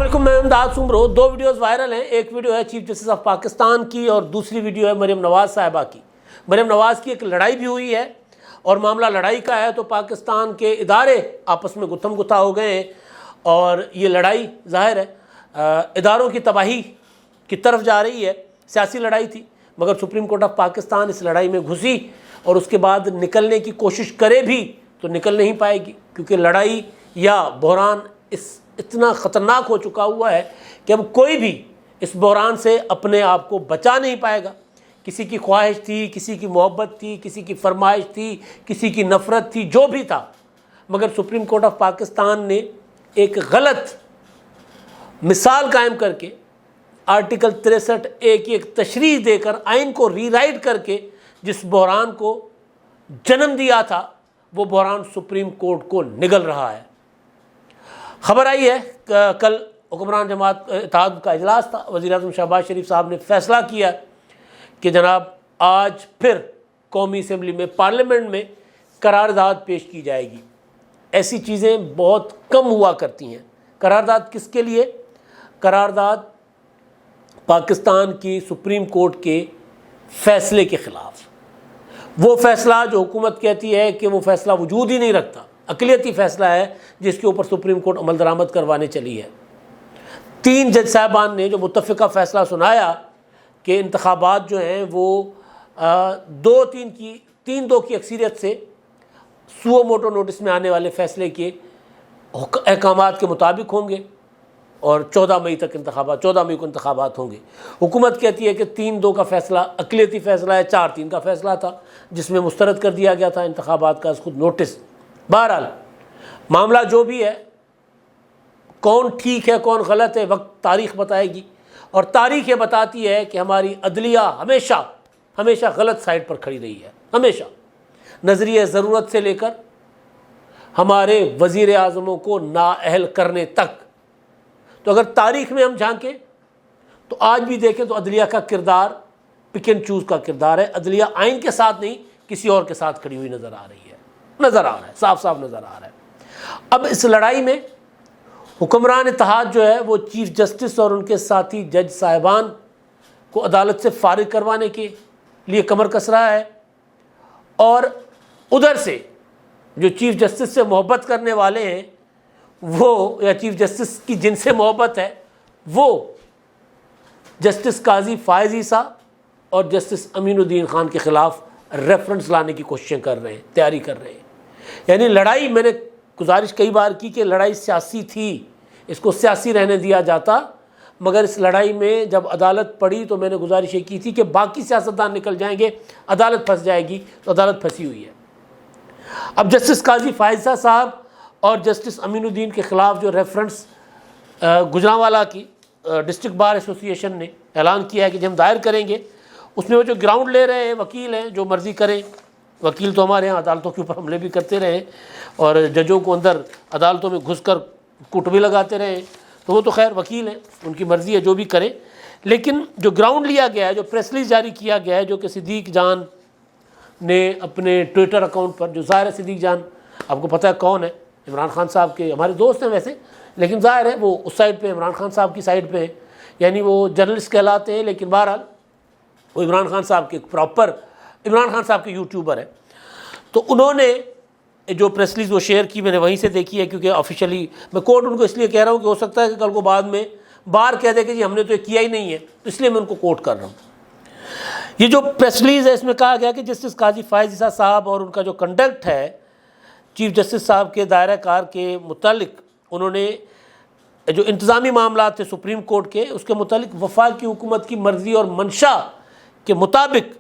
علیکم، میں امداد سمرو۔ دو ویڈیوز وائرل ہیں، ایک ویڈیو ہے چیف جسٹس آف پاکستان کی اور دوسری ویڈیو ہے مریم نواز صاحبہ کی۔ مریم نواز کی ایک لڑائی بھی ہوئی ہے اور معاملہ لڑائی کا ہے تو پاکستان کے ادارے آپس میں گتھم گتھا ہو گئے ہیں اور یہ لڑائی ظاہر ہے اداروں کی تباہی کی طرف جا رہی ہے۔ سیاسی لڑائی تھی مگر سپریم کورٹ آف پاکستان اس لڑائی میں گھسی اور اس کے بعد نکلنے کی کوشش کرے بھی تو نکل نہیں پائے گی، کیونکہ لڑائی یا بحران اتنا خطرناک ہو چکا ہوا ہے کہ اب کوئی بھی اس بحران سے اپنے آپ کو بچا نہیں پائے گا۔ کسی کی خواہش تھی، کسی کی محبت تھی، کسی کی فرمائش تھی، کسی کی نفرت تھی، جو بھی تھا، مگر سپریم کورٹ آف پاکستان نے ایک غلط مثال قائم کر کے آرٹیکل 63(a) کی ایک تشریح دے کر آئین کو ری رائٹ کر کے جس بحران کو جنم دیا تھا وہ بحران سپریم کورٹ کو نگل رہا ہے۔ خبر آئی ہے کل حکمران جماعت اتحاد کا اجلاس تھا، وزیر اعظم شہباز شریف صاحب نے فیصلہ کیا کہ جناب آج پھر قومی اسمبلی میں پارلیمنٹ میں قرارداد پیش کی جائے گی۔ ایسی چیزیں بہت کم ہوا کرتی ہیں۔ قرارداد کس کے لیے؟ قرارداد پاکستان کی سپریم کورٹ کے فیصلے کے خلاف، وہ فیصلہ جو حکومت کہتی ہے کہ وہ فیصلہ وجود ہی نہیں رکھتا، اقلیتی فیصلہ ہے جس کے اوپر سپریم کورٹ عمل درآمد کروانے چلی ہے۔ 3 جج صاحبان نے جو متفقہ فیصلہ سنایا کہ انتخابات جو ہیں وہ 3-2 کی اکثریت سے سو موٹو نوٹس میں آنے والے فیصلے کے احکامات کے مطابق ہوں گے اور 14 مئی کو انتخابات ہوں گے۔ حکومت کہتی ہے کہ 3-2 کا فیصلہ اقلیتی فیصلہ ہے، 4-3 کا فیصلہ تھا جس میں مسترد کر دیا گیا تھا انتخابات کا خود نوٹس۔ بہرحال معاملہ جو بھی ہے، کون ٹھیک ہے کون غلط ہے، وقت تاریخ بتائے گی، اور تاریخ یہ بتاتی ہے کہ ہماری عدلیہ ہمیشہ غلط سائڈ پر کھڑی رہی ہے، ہمیشہ نظریہ ضرورت سے لے کر ہمارے وزیر اعظموں کو نااہل کرنے تک۔ تو اگر تاریخ میں ہم جھانکیں تو آج بھی دیکھیں تو عدلیہ کا کردار پک اینڈ چوز کا کردار ہے۔ عدلیہ آئین کے ساتھ نہیں کسی اور کے ساتھ کھڑی ہوئی نظر آ رہی ہے، صاف نظر آ رہا ہے۔ اب اس لڑائی میں حکمران اتحاد جو ہے وہ چیف جسٹس اور ان کے ساتھی جج صاحبان کو عدالت سے فارغ کروانے کے لیے کمر کس رہا ہے، اور ادھر سے جو چیف جسٹس سے محبت کرنے والے ہیں وہ، یا چیف جسٹس کی جن سے محبت ہے وہ جسٹس قاضی فائز عیسیٰ اور جسٹس امین الدین خان کے خلاف ریفرنس لانے کی کوششیں کر رہے ہیں، تیاری کر رہے ہیں۔ یعنی لڑائی، میں نے گزارش کئی بار کی کہ لڑائی سیاسی تھی، اس کو سیاسی رہنے دیا جاتا، مگر اس لڑائی میں جب عدالت پڑی تو میں نے گزارش یہ کی تھی کہ باقی سیاستدان نکل جائیں گے، عدالت پھنس جائے گی، تو عدالت پھنسی ہوئی ہے۔ اب جسٹس قاضی فائز صاحب اور جسٹس امین الدین کے خلاف جو ریفرنس گجرانوالہ کی ڈسٹرکٹ بار ایسوسی ایشن نے اعلان کیا ہے کہ ہم دائر کریں گے، اس میں وہ جو گراؤنڈ لے رہے ہیں وکیل ہیں جو مرضی کریں، وکیل تو ہمارے یہاں عدالتوں کے اوپر حملے بھی کرتے رہے اور ججوں کو اندر عدالتوں میں گھس کر کوٹ بھی لگاتے رہے، تو وہ تو خیر وکیل ہیں، ان کی مرضی ہے جو بھی کریں۔ لیکن جو گراؤنڈ لیا گیا ہے، جو پریس ریلیز جاری کیا گیا ہے، جو کہ صدیق جان نے اپنے ٹویٹر اکاؤنٹ پر، جو ظاہر ہے صدیق جان آپ کو پتہ ہے کون ہے، عمران خان صاحب کے ہمارے دوست ہیں ویسے، لیکن ظاہر ہے وہ اس سائڈ پہ عمران خان صاحب کی سائڈ پہ ہیں، یعنی وہ جرنلسٹ کہلاتے ہیں، لیکن بہرحال وہ عمران خان صاحب کے پراپر عمران خان صاحب کے یوٹیوبر ہیں۔ تو انہوں نے جو پریس ریلیز وہ شیئر کی، میں نے وہیں سے دیکھی ہے، کیونکہ آفیشیلی میں کوٹ ان کو اس لیے کہہ رہا ہوں کہ ہو سکتا ہے کہ کل کو بعد میں بار کہہ دے کہ جی ہم نے تو یہ کیا ہی نہیں ہے، تو اس لیے میں ان کو کوٹ کر رہا ہوں۔ یہ جو پریس ریلیز ہے اس میں کہا گیا کہ جسٹس قاضی فائز عیسیٰ صاحب اور ان کا جو کنڈکٹ ہے چیف جسٹس صاحب کے دائرہ کار کے متعلق، انہوں نے جو انتظامی معاملات تھے سپریم کورٹ کے، اس کے متعلق وفاق کی حکومت کی مرضی اور منشا کے مطابق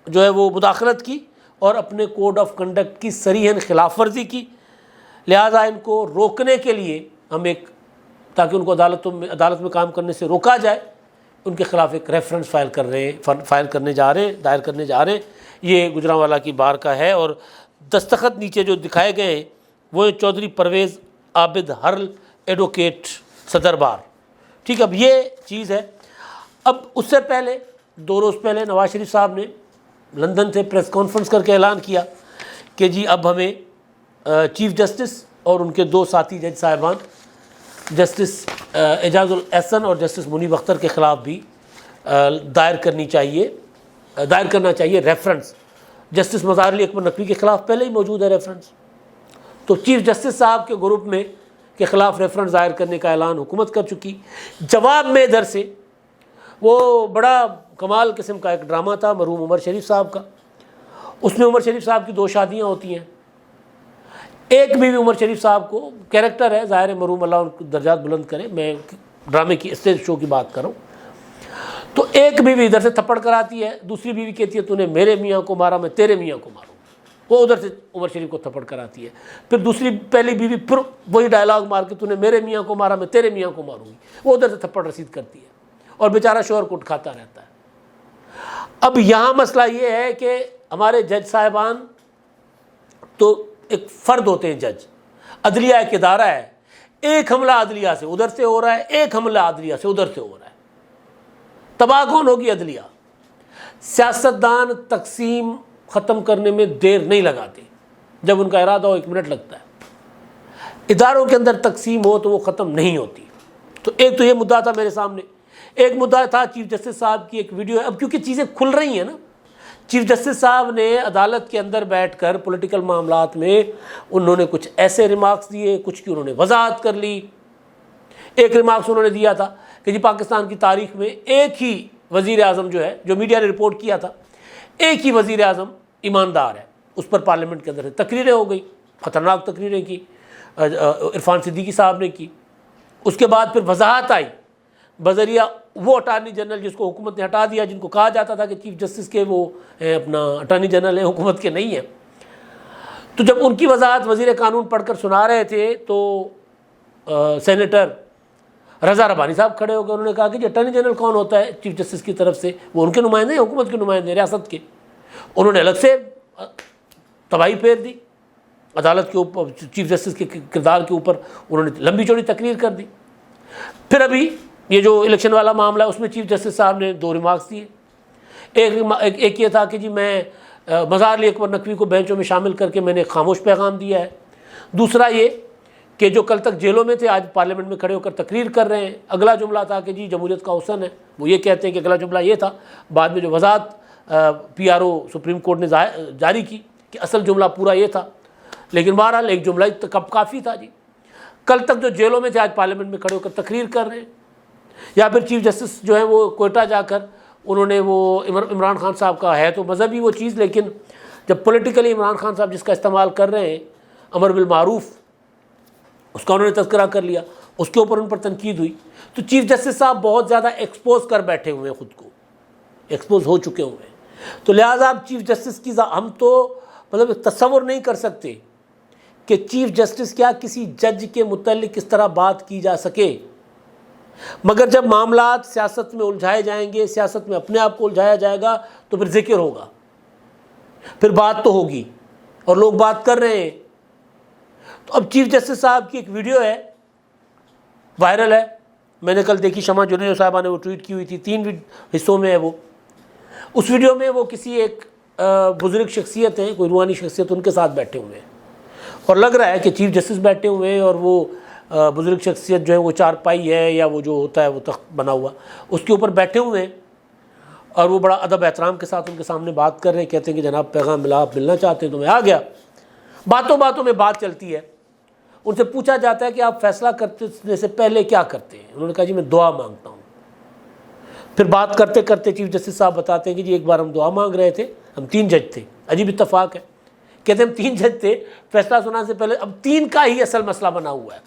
جو ہے وہ مداخلت کی اور اپنے کوڈ آف کنڈکٹ کی صریحاً خلاف ورزی کی، لہذا ان کو روکنے کے لیے ہم تاکہ ان کو عدالت میں کام کرنے سے روکا جائے، ان کے خلاف ایک ریفرنس دائر کرنے جا رہے ہیں۔ یہ گجرانوالہ کی بار کا ہے اور دستخط نیچے جو دکھائے گئے ہیں وہ چودھری پرویز عابد ہرل ایڈوکیٹ صدر بار، ٹھیک ہے۔ اب یہ چیز ہے۔ اب اس سے پہلے 2 روز پہلے نواز شریف صاحب نے لندن سے پریس کانفرنس کر کے اعلان کیا کہ جی اب ہمیں چیف جسٹس اور ان کے 2 ساتھی جج صاحبان جسٹس اعجاز الاحسن اور جسٹس منیب اختر کے خلاف بھی دائر کرنا چاہیے ریفرنس. جسٹس مظہر علی اکبر نقوی کے خلاف پہلے ہی موجود ہے ریفرنس. تو چیف جسٹس صاحب کے گروپ میں کے خلاف ریفرنس دائر کرنے کا اعلان حکومت کر چکی. جواب میں ادھر سے وہ بڑا کمال قسم کا ایک ڈرامہ تھا مرحوم عمر شریف صاحب کا. اس میں عمر شریف صاحب کی 2 شادیاں ہوتی ہیں. ایک بیوی عمر شریف صاحب کو کیریکٹر ہے, ظاہر ہے مرحوم اللہ ان کے درجات بلند کرے, میں ڈرامے کی اسٹیج شو کی بات کر رہا ہوں. تو ایک بیوی ادھر سے تھپڑ کراتی ہے, دوسری بیوی کہتی ہے تو نے میرے میاں کو مارا میں تیرے میاں کو ماروں. وہ ادھر سے عمر شریف کو تھپڑ کراتی ہے. پھر پہلی بیوی پھر وہی ڈائلاگ مار کے تو نے میرے میاں کو مارا میں تیرے میاں کو ماروں گی. وہ ادھر سے تھپڑ رسید کرتی ہے اور بیچارہ شوہر کو اٹھاتا رہتا ہے. اب یہاں مسئلہ یہ ہے کہ ہمارے جج صاحبان تو ایک فرد ہوتے ہیں, جج عدلیہ ایک ادارہ ہے. ایک حملہ عدلیہ سے ادھر سے ہو رہا ہے, ایک حملہ عدلیہ سے ادھر سے ہو رہا ہے. تباہ کون ہوگی؟ عدلیہ. سیاستدان تقسیم ختم کرنے میں دیر نہیں لگاتے. جب ان کا ارادہ ہو 1 منٹ لگتا ہے. اداروں کے اندر تقسیم ہو تو وہ ختم نہیں ہوتی. تو ایک تو یہ مدعا تھا میرے سامنے. ایک مدعا تھا چیف جسٹس صاحب کی ایک ویڈیو ہے. اب کیونکہ چیزیں کھل رہی ہیں نا, چیف جسٹس صاحب نے عدالت کے اندر بیٹھ کر پولیٹیکل معاملات میں انہوں نے کچھ ایسے ریمارکس دیے, کچھ کی انہوں نے وضاحت کر لی. ایک ریمارکس انہوں نے دیا تھا کہ جی پاکستان کی تاریخ میں ایک ہی وزیر اعظم جو ہے, جو میڈیا نے رپورٹ کیا تھا, ایک ہی وزیر اعظم ایماندار ہے. اس پر پارلیمنٹ کے اندر تقریریں ہو گئی, خطرناک تقریریں کی عرفان صدیقی صاحب نے کی. اس کے بعد پھر وضاحت آئی بذریعہ وہ اٹارنی جنرل جس کو حکومت نے ہٹا دیا, جن کو کہا جاتا تھا کہ چیف جسٹس کے وہ اپنا اٹارنی جنرل ہیں, حکومت کے نہیں ہیں. تو جب ان کی وضاحت وزیر قانون پڑھ کر سنا رہے تھے تو سینیٹر رضا ربانی صاحب کھڑے ہو گئے. انہوں نے کہا کہ جی اٹارنی جنرل کون ہوتا ہے چیف جسٹس کی طرف سے؟ وہ ان کے نمائندے ہیں, حکومت کے نمائندے ہیں, ریاست کے. انہوں نے الگ سے تباہی پھیر دی عدالت کے اوپر, چیف جسٹس کے کردار کے اوپر. انہوں نے لمبی چوڑی تقریر کر دی. پھر ابھی یہ جو الیکشن والا معاملہ ہے اس میں چیف جسٹس صاحب نے 2 ریمارکس دیے. ایک یہ تھا کہ جی میں مظہر علی اکبر نقوی کو بینچوں میں شامل کر کے میں نے خاموش پیغام دیا ہے. دوسرا یہ کہ جو کل تک جیلوں میں تھے آج پارلیمنٹ میں کھڑے ہو کر تقریر کر رہے ہیں. اگلا جملہ تھا کہ جی جمہوریت کا حسن ہے, وہ یہ کہتے ہیں کہ اگلا جملہ یہ تھا. بعد میں جو وضاحت PRO سپریم کورٹ نے جاری کی کہ اصل جملہ پورا یہ تھا, لیکن بہرحال ایک جملہ کافی تھا. جی کل تک جو جیلوں میں تھے آج پارلیمنٹ میں کھڑے ہو کر تقریر کر رہے ہیں. یا پھر چیف جسٹس جو ہیں وہ کوئٹہ جا کر انہوں نے وہ عمران خان صاحب کا ہے تو مذہبی وہ چیز, لیکن جب پولیٹیکلی عمران خان صاحب جس کا استعمال کر رہے ہیں امر بالمعروف, اس کا انہوں نے تذکرہ کر لیا, اس کے اوپر ان پر تنقید ہوئی. تو چیف جسٹس صاحب بہت زیادہ ایکسپوز کر بیٹھے ہوئے ہیں, خود کو ایکسپوز ہو چکے ہوئے ہیں. تو لہٰذا اب چیف جسٹس کی ہم تو مطلب تصور نہیں کر سکتے کہ چیف جسٹس کیا کسی جج کے متعلق اس طرح بات کی جا سکے. مگر جب معاملات سیاست میں الجھائے جائیں گے, سیاست میں اپنے آپ کو الجھایا جائے گا تو پھر ذکر ہوگا, پھر بات تو ہوگی, اور لوگ بات کر رہے ہیں. تو اب چیف جسٹس صاحب کی ایک ویڈیو ہے, وائرل ہے, میں نے کل دیکھی, شمع جنید صاحبہ نے وہ ٹویٹ کی ہوئی تھی, 3 حصوں میں ہے وہ. اس ویڈیو میں وہ کسی ایک بزرگ شخصیت ہیں, کوئی روحانی شخصیت, ان کے ساتھ بیٹھے ہوئے ہیں, اور لگ رہا ہے کہ چیف جسٹس بیٹھے ہوئے ہیں اور وہ بزرگ شخصیت جو ہے وہ چارپائی ہے یا وہ جو ہوتا ہے وہ تخت بنا ہوا, اس کے اوپر بیٹھے ہوئے ہیں, اور وہ بڑا ادب احترام کے ساتھ ان کے سامنے بات کر رہے ہیں. کہتے ہیں کہ جناب پیغام ملا, آپ ملنا چاہتے ہیں تو میں آ گیا. باتوں باتوں میں بات چلتی ہے. ان سے پوچھا جاتا ہے کہ آپ فیصلہ کرنے سے پہلے کیا کرتے ہیں؟ انہوں نے کہا جی میں دعا مانگتا ہوں. پھر بات کرتے کرتے چیف جسٹس صاحب بتاتے ہیں کہ جی ایک بار ہم دعا مانگ رہے تھے, ہم 3 جج تھے. عجیب اتفاق ہے, کہتے ہیں ہم 3 جج تھے, فیصلہ سنانے سے پہلے اب 3 کا ہی اصل مسئلہ بنا ہوا ہے.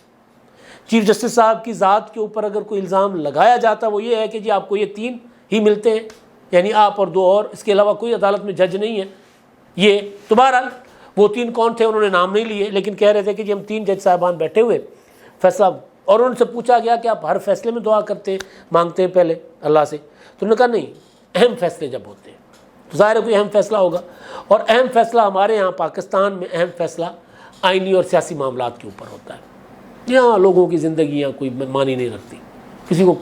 چیف جسٹس صاحب کی ذات کے اوپر اگر کوئی الزام لگایا جاتا وہ یہ ہے کہ جی آپ کو یہ 3 ہی ملتے ہیں, یعنی آپ اور 2 اور, اس کے علاوہ کوئی عدالت میں جج نہیں ہے. یہ تو بہرحال وہ 3 کون تھے انہوں نے نام نہیں لیے, لیکن کہہ رہے تھے کہ جی ہم 3 جج صاحبان بیٹھے ہوئے فیصلہ, اور ان سے پوچھا گیا کہ آپ ہر فیصلے میں دعا کرتے مانگتے ہیں پہلے اللہ سے؟ تو انہوں نے کہا نہیں, اہم فیصلے جب ہوتے ہیں تو ظاہر ہے کوئی اہم فیصلہ ہوگا, اور اہم فیصلہ ہمارے یہاں پاکستان میں اہم فیصلہ آئینی اور سیاسی معاملات کے اوپر ہوتا ہے. یہاں لوگوں کی زندگیاں کوئی معنی نہیں رکھتی. کسی کو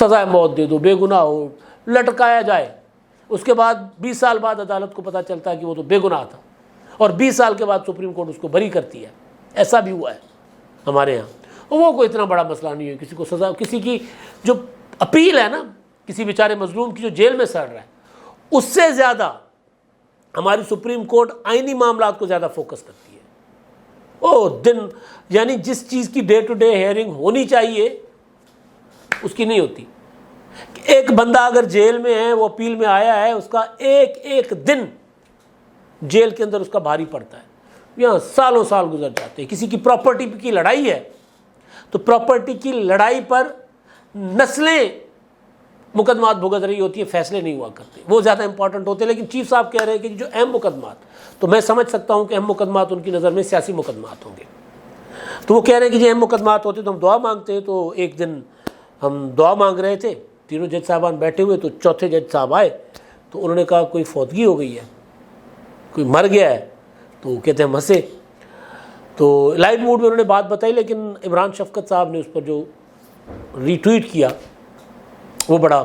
سزائے موت دے دو, بے گناہ ہو, لٹکایا جائے, اس کے بعد 20 سال بعد عدالت کو پتہ چلتا ہے کہ وہ تو بے گناہ تھا, اور 20 سال کے بعد سپریم کورٹ اس کو بری کرتی ہے. ایسا بھی ہوا ہے ہمارے یہاں. وہ کوئی اتنا بڑا مسئلہ نہیں ہے، کسی کو سزا، کسی کی جو اپیل ہے نا، کسی بیچارے مظلوم کی جو جیل میں سڑ رہا ہے، اس سے زیادہ ہماری سپریم کورٹ آئینی معاملات کو زیادہ فوکس کرتی ہے۔ دن یعنی جس چیز کی ڈے ٹو ڈے ہیئرنگ ہونی چاہیے اس کی نہیں ہوتی۔ ایک بندہ اگر جیل میں ہے، وہ اپیل میں آیا ہے، اس کا ایک ایک دن جیل کے اندر اس کا بھاری پڑتا ہے، یہاں سالوں سال گزر جاتے ہیں۔ کسی کی پراپرٹی کی لڑائی ہے تو پراپرٹی کی لڑائی پر نسلیں مقدمات بھگت رہی ہوتی ہے، فیصلے نہیں ہوا کرتے، وہ زیادہ امپورٹنٹ ہوتے ہیں۔ لیکن چیف صاحب کہہ رہے ہیں کہ جو اہم مقدمات، تو میں سمجھ سکتا ہوں کہ اہم مقدمات ان کی نظر میں سیاسی مقدمات ہوں گے، تو وہ کہہ رہے ہیں کہ جو اہم مقدمات ہوتے تو ہم دعا مانگتے ہیں۔ تو ایک دن ہم دعا مانگ رہے تھے، تینوں جج صاحبان بیٹھے ہوئے، تو چوتھے جج صاحب آئے تو انہوں نے کہا کوئی فوتگی ہو گئی ہے، کوئی مر گیا ہے، تو وہ کہتے ہیں ہم ہنسے، تو لائٹ موڈ میں انہوں نے بات بتائی، لیکن عمران شفقت صاحب نے اس پر جو ری ٹویٹ کیا وہ بڑا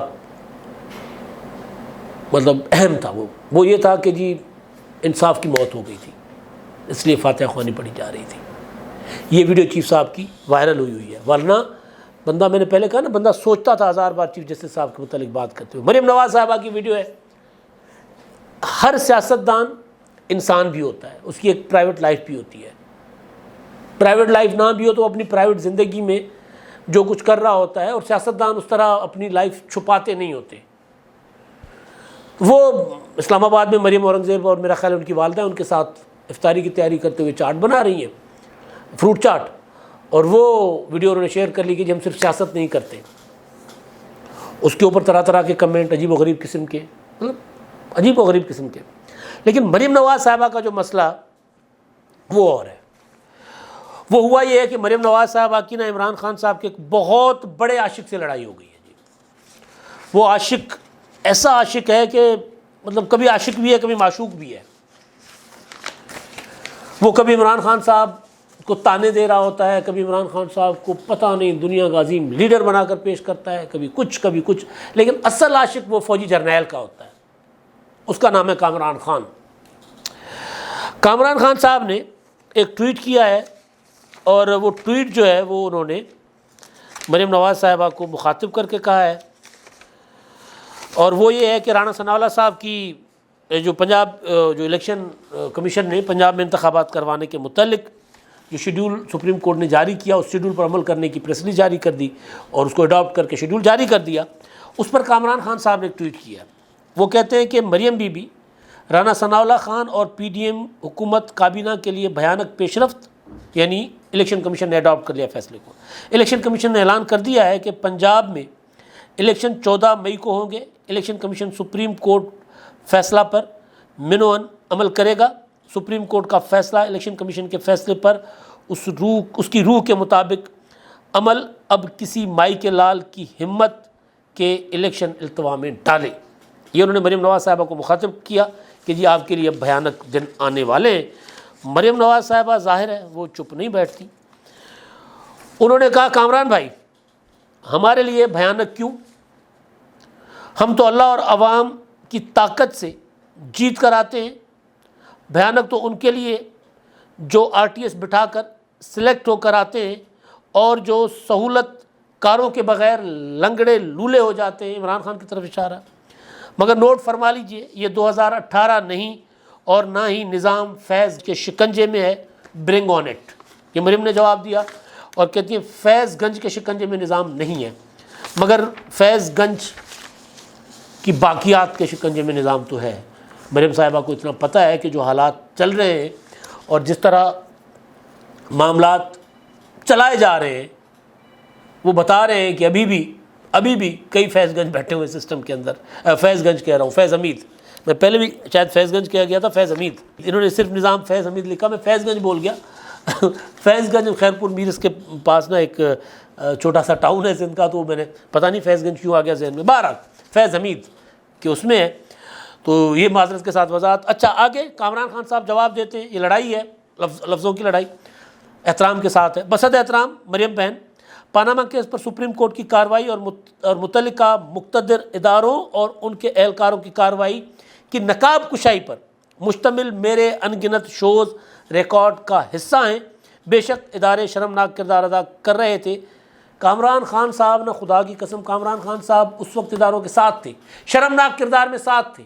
مطلب اہم تھا۔ وہ یہ تھا کہ جی انصاف کی موت ہو گئی تھی، اس لیے فاتحہ خوانی پڑھی جا رہی تھی۔ یہ ویڈیو چیف صاحب کی وائرل ہوئی ہے، ورنہ بندہ، میں نے پہلے کہا نا، بندہ سوچتا تھا ہزار بار چیف جسٹس صاحب کے متعلق بات کرتے ہوئے۔ مریم نواز صاحبہ کی ویڈیو ہے۔ ہر سیاستدان انسان بھی ہوتا ہے، اس کی ایک پرائیویٹ لائف بھی ہوتی ہے۔ پرائیویٹ لائف نہ بھی ہو تو اپنی پرائیویٹ زندگی میں جو کچھ کر رہا ہوتا ہے، اور سیاستدان اس طرح اپنی لائف چھپاتے نہیں ہوتے۔ وہ اسلام آباد میں مریم اورنگزیب اور میرا خیال ان کی والدہ ان کے ساتھ افطاری کی تیاری کرتے ہوئے چاٹ بنا رہی ہیں، فروٹ چاٹ، اور وہ ویڈیو انہوں نے شیئر کر لی کہ جی ہم صرف سیاست نہیں کرتے۔ اس کے اوپر طرح طرح کے کمنٹ عجیب و غریب قسم کے، عجیب و غریب قسم کے۔ لیکن مریم نواز صاحبہ کا جو مسئلہ وہ اور ہے۔ وہ ہوا یہ ہے کہ مریم نواز صاحبہ کی نا عمران خان صاحب کے ایک بہت بڑے عاشق سے لڑائی ہو گئی ہے جی۔ وہ عاشق ایسا عاشق ہے کہ مطلب کبھی عاشق بھی ہے، کبھی معشوق بھی ہے۔ وہ کبھی عمران خان صاحب کو تانے دے رہا ہوتا ہے، کبھی عمران خان صاحب کو پتہ نہیں دنیا کا عظیم لیڈر بنا کر پیش کرتا ہے، کبھی کچھ، لیکن اصل عاشق وہ فوجی جرنیل کا ہوتا ہے، اس کا نام ہے کامران خان۔ کامران خان صاحب نے ایک ٹویٹ کیا ہے، اور وہ ٹویٹ جو ہے وہ انہوں نے مریم نواز صاحبہ کو مخاطب کر کے کہا ہے، اور وہ یہ ہے کہ رانا ثناءاللہ صاحب کی جو پنجاب جو الیکشن کمیشن نے پنجاب میں انتخابات کروانے کے متعلق جو شیڈول سپریم کورٹ نے جاری کیا، اس شیڈول پر عمل کرنے کی پریس ریلیز جاری کر دی اور اس کو اڈاپٹ کر کے شیڈول جاری کر دیا۔ اس پر کامران خان صاحب نے ایک ٹویٹ کیا، وہ کہتے ہیں کہ مریم بی بی، رانا ثناءاللہ خان اور پی ڈی ایم حکومت کابینہ کے لیے بھیانک پیش رفت، یعنی الیکشن کمیشن نے اڈاپٹ کر لیا فیصلے کو۔ الیکشن کمیشن نے اعلان کر دیا ہے کہ پنجاب میں الیکشن 14 مئی کو ہوں گے۔ الیکشن کمیشن سپریم کورٹ فیصلہ پر منوعن عمل کرے گا۔ سپریم کورٹ کا فیصلہ الیکشن کمیشن کے فیصلے پر اس کی روح کے مطابق عمل اب کسی مائی کے لال کی ہمت کے الیکشن التوا میں ڈالے۔ یہ انہوں نے مریم نواز صاحبہ کو مخاطب کیا کہ جی آپ کے لیے اب بھیانک دن آنے والے ہیں۔ مریم نواز صاحبہ ظاہر ہے وہ چپ نہیں بیٹھتی، انہوں نے کہا کامران بھائی ہمارے لیے بھیانک کیوں؟ ہم تو اللہ اور عوام کی طاقت سے جیت کر آتے ہیں۔ بھیانک تو ان کے لیے جو آر ٹی ایس بٹھا کر سلیکٹ ہو کر آتے ہیں اور جو سہولت کاروں کے بغیر لنگڑے لولے ہو جاتے ہیں۔ عمران خان کی طرف اشارہ۔ مگر نوٹ فرما لیجئے یہ 2018 نہیں اور نہ ہی نظام فیض کے شکنجے میں ہے، برنگ آن اٹ۔ یہ مریم نے جواب دیا اور کہتی ہیں فیض گنج کے شکنجے میں نظام نہیں ہے، مگر فیض گنج کی باقیات کے شکنجے میں نظام تو ہے۔ مریم صاحبہ کو اتنا پتہ ہے کہ جو حالات چل رہے ہیں اور جس طرح معاملات چلائے جا رہے ہیں، وہ بتا رہے ہیں کہ ابھی بھی کئی فیض گنج بیٹھے ہوئے سسٹم کے اندر۔ فیض گنج کہہ رہا ہوں، فیض حمید، میں پہلے بھی شاید فیض گنج کہا گیا تھا، فیض حمید، انہوں نے صرف نظام فیض حمید لکھا، میں فیض گنج بول گیا۔ فیض گنج خیرپور میرس کے پاس نا ایک چھوٹا سا ٹاؤن ہے سندھ کا، تو میں نے پتہ نہیں فیض گنج کیوں آ گیا ذہن میں، بہرحال فیض حمید کہ اس میں ہے۔ تو یہ معذرت کے ساتھ وضاحت۔ اچھا آگے کامران خان صاحب جواب دیتے ہیں، یہ لڑائی ہے، لفظوں کی لڑائی احترام کے ساتھ ہے۔ بصد احترام مریم بہن، پاناما کیس پر سپریم کورٹ کی کارروائی اور متعلقہ مقتدر اداروں اور ان کے اہلکاروں کی کارروائی کی نقاب کشائی پر مشتمل میرے ان گنت شوز ریکارڈ کا حصہ ہیں۔ بے شک ادارے شرمناک کردار ادا کر رہے تھے۔ کامران خان صاحب نے، خدا کی قسم، کامران خان صاحب اس وقت اداروں کے ساتھ تھے، شرمناک کردار میں ساتھ تھے۔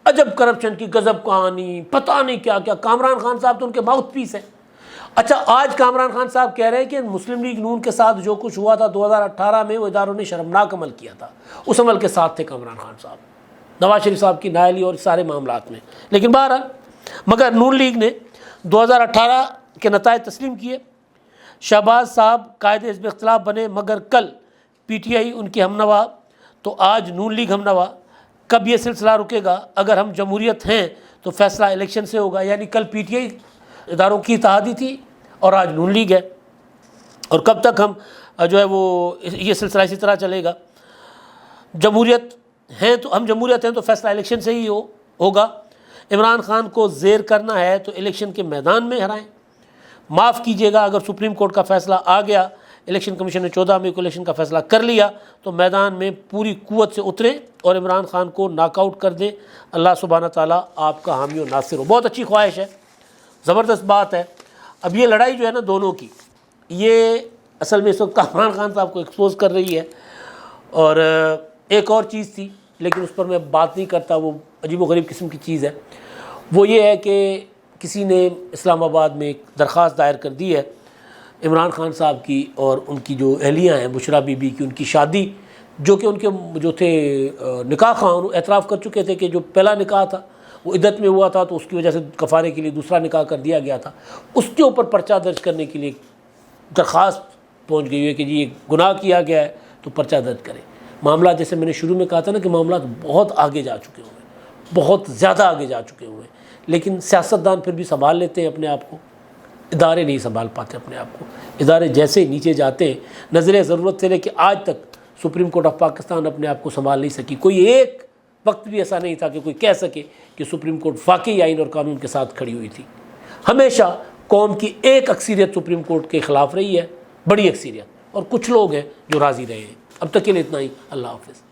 عجب کرپشن کی گزب کہانی، پتہ نہیں کیا کیا۔ کامران خان صاحب تو ان کے ماؤتھ پیس ہیں۔ اچھا، آج کامران خان صاحب کہہ رہے ہیں کہ مسلم لیگ نون کے ساتھ جو کچھ ہوا تھا 2018 میں، وہ اداروں نے شرمناک عمل کیا تھا، اس عمل کے ساتھ تھے کامران خان صاحب، نواز شریف صاحب کی نااہلی اور سارے معاملات میں۔ لیکن بہرحال مگر نون لیگ نے 2018 کے نتائج تسلیم کیے۔ شہباز صاحب قائد حزب اختلاف بنے، مگر کل پی ٹی آئی ان کی ہمنوا، تو آج نون لیگ ہمنوا۔ کب یہ سلسلہ رکے گا؟ اگر ہم جمہوریت ہیں تو فیصلہ الیکشن سے ہوگا۔ یعنی کل پی ٹی آئی اداروں کی اتحادی تھی اور آج نون لیگ ہے، اور کب تک ہم جو ہے وہ یہ سلسلہ اسی طرح چلے گا؟ جمہوریت ہیں تو ہم جمہوریت ہیں تو فیصلہ الیکشن سے ہی ہوگا۔ عمران خان کو زیر کرنا ہے تو الیکشن کے میدان میں ہرائیں۔ معاف کیجیے گا، اگر سپریم کورٹ کا فیصلہ آ گیا، الیکشن کمیشن نے 14 مئی کو الیکشن کا فیصلہ کر لیا، تو میدان میں پوری قوت سے اتریں اور عمران خان کو ناک آؤٹ کر دیں۔ اللہ سبحانہ تعالیٰ آپ کا حامی و ناصر ہو۔ بہت اچھی خواہش ہے، زبردست بات ہے۔ اب یہ لڑائی جو ہے نا دونوں کی، یہ اصل میں اس وقت کامران خان صاحب کو ایکسپوز کر رہی ہے۔ اور ایک اور چیز تھی، لیکن اس پر میں بات نہیں کرتا، وہ عجیب و غریب قسم کی چیز ہے۔ وہ یہ ہے کہ کسی نے اسلام آباد میں ایک درخواست دائر کر دی ہے عمران خان صاحب کی اور ان کی جو اہلیہ ہیں بشرا بی بی کی، ان کی شادی، جو کہ ان کے جو تھے نکاح خواہاں اعتراف کر چکے تھے کہ جو پہلا نکاح تھا وہ عدت میں ہوا تھا، تو اس کی وجہ سے کفارے کے لیے دوسرا نکاح کر دیا گیا تھا، اس کے اوپر پرچہ درج کرنے کے لیے درخواست پہنچ گئی ہے کہ جی یہ گناہ کیا گیا ہے تو پرچہ درج کریں۔ معاملات جیسے میں نے شروع میں کہا تھا نا کہ معاملات بہت آگے جا چکے ہوئے ہیں، بہت زیادہ آگے جا چکے ہوئے ہیں، لیکن سیاستدان پھر بھی سنبھال لیتے ہیں اپنے آپ کو، ادارے نہیں سنبھال پاتے اپنے آپ کو۔ ادارے جیسے نیچے جاتے ہیں، نظر ضرورت سے لے کے آج تک سپریم کورٹ آف پاکستان اپنے آپ کو سنبھال نہیں سکی۔ کوئی ایک وقت بھی ایسا نہیں تھا کہ کوئی کہہ سکے کہ سپریم کورٹ واقعی آئین اور قانون کے ساتھ کھڑی ہوئی تھی۔ ہمیشہ قوم کی ایک اکثریت سپریم کورٹ کے خلاف رہی ہے، بڑی اکثریت، اور کچھ لوگ ہیں جو راضی رہے ہیں۔ اب تک کے لیے اتنا ہی، اللہ حافظ۔